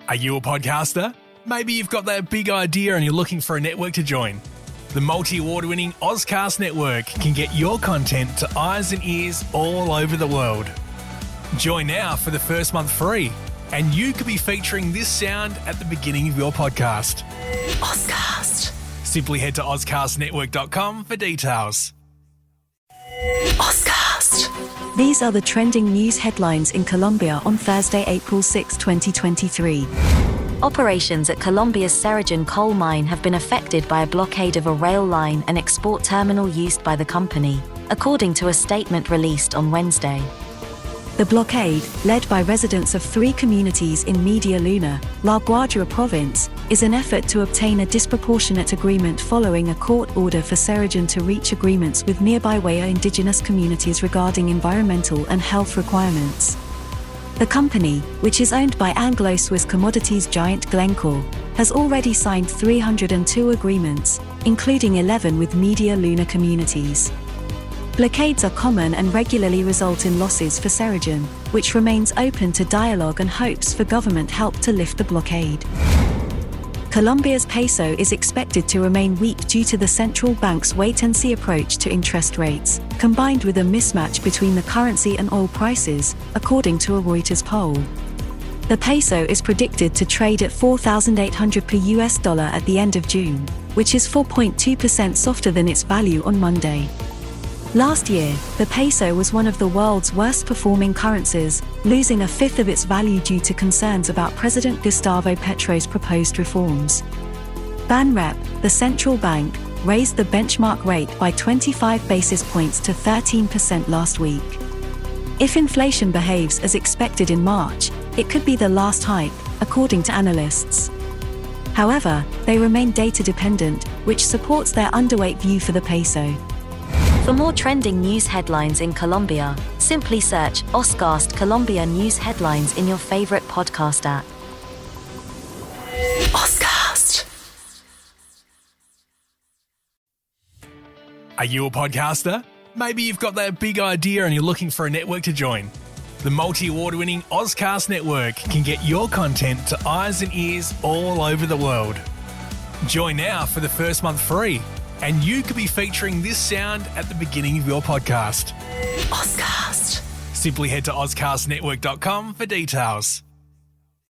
Are you a podcaster? Maybe you've got that big idea and you're looking for a network to join. The multi-award-winning Ozcast network can get your content to eyes and ears all over the world. Join now for the first month free, and you could be featuring this sound at the beginning of your podcast. Ozcast. Simply head to ozcastnetwork.com for details. Ozcast. These are the trending news headlines in Colombia on Thursday, April 6, 2023. Operations at Colombia's Cerrejon coal mine have been affected by a blockade of a rail line and export terminal used by the company, according to a statement released on Wednesday. The blockade, led by residents of 3 communities in Media Luna, La Guajira province, is an effort to obtain a disproportionate agreement following a court order for Cerrejon to reach agreements with nearby Wayuu indigenous communities regarding environmental and health requirements. The company, which is owned by Anglo-Swiss commodities giant Glencore, has already signed 302 agreements, including 11 with Media Luna communities. Blockades are common and regularly result in losses for Cerrejon, which remains open to dialogue and hopes for government help to lift the blockade. Colombia's peso is expected to remain weak due to the central bank's wait-and-see approach to interest rates, combined with a mismatch between the currency and oil prices, according to a Reuters poll. The peso is predicted to trade at 4,800 per US dollar at the end of June, which is 4.2% softer than its value on Monday. Last year, the peso was one of the world's worst-performing currencies, losing a fifth of its value due to concerns about President Gustavo Petro's proposed reforms. BanRep, the central bank, raised the benchmark rate by 25 basis points to 13% last week. If inflation behaves as expected in March, it could be the last hike, according to analysts. However, they remain data-dependent, which supports their underweight view for the peso. For more trending news headlines in Colombia, simply search Ozcast Colombia News Headlines in your favorite podcast app. Ozcast. Are you a podcaster? Maybe you've got that big idea and you're looking for a network to join. The multi-award-winning Ozcast network can get your content to eyes and ears all over the world. Join now for the first month free, and you could be featuring this sound at the beginning of your podcast. Ozcast. Simply head to ozcastnetwork.com for details.